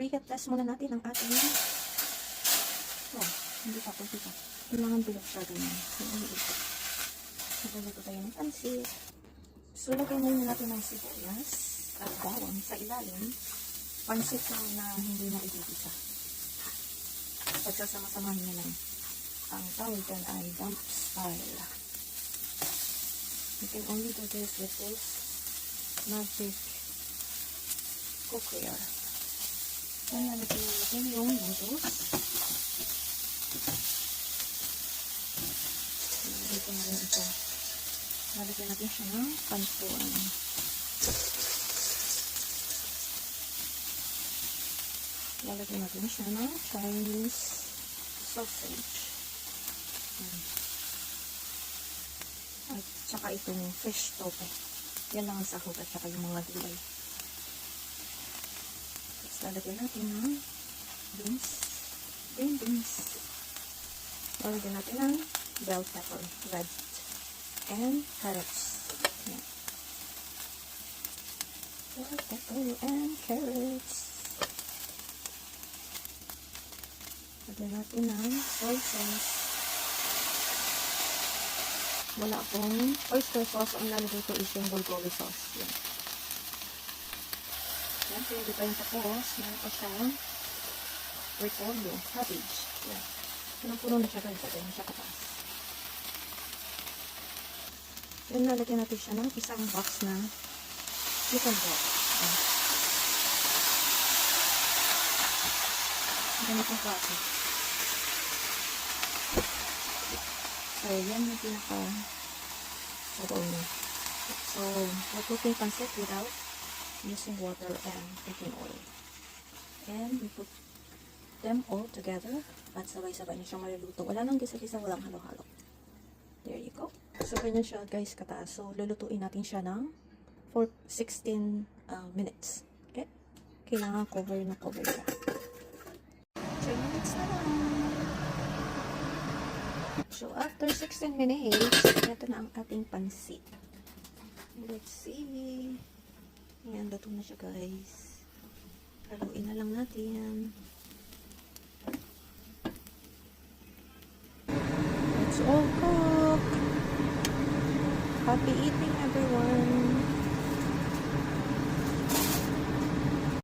Preheat test muna natin ang ating hindi pa po dito. Kailangan bilog siya ganyan. Nagluluto tayo ng pansit. So, lagay muna natin ng sibuyas at bawang sa ilalim. Pansit lang na hindi na igigisa. Pagsasama-samahin niya lang. Ang tawag dyan ay dump style. You can only do this with this magic cookware. Then, nalagyan natin yung noodles. Nalagyan natin ito. Nalagyan natin siya ng pantuan. Nalagyan natin siya ng Chinese sausage. At saka itong fish tofu. Yan lang ang sahog at saka yung mga gulay. Lalagyan natin ng beans. Green beans. Lalagyan natin ng bell pepper, red. And carrots. Yan. Bell pepper and carrots. Lalagyan natin ng soy sauce. Wala akong oyster sauce. Ang lalagay ko is yung bulgogi sauce. Yan. Yan, so hindi pa yung tapos. Meron pa siyang repolyo, cabbage. Yan. Puno-puno na siya guys. Pagay na siya katas. Yan, nalagyan natin siya ng isang box na chicken broth. Yan. Ganitong klase. So, yan yung pinaka-sabaw niya. So, we're cooking pancit without using water and cooking oil. And we put them all together at sabay-sabay na siyang maluluto. Wala nang gisa-gisa, walang halo-halo. There you go. So, ganyan siya guys kataas. So, lulutuin natin siya ng for 16 minutes. Okay? Kailangan cover na cover siya. 3 minutes na lang. So, after 16 minutes, ito na ang ating pansit. Let's see. Ayan, luto na siya guys. Haluin na lang natin. It's all cooked. Happy eating!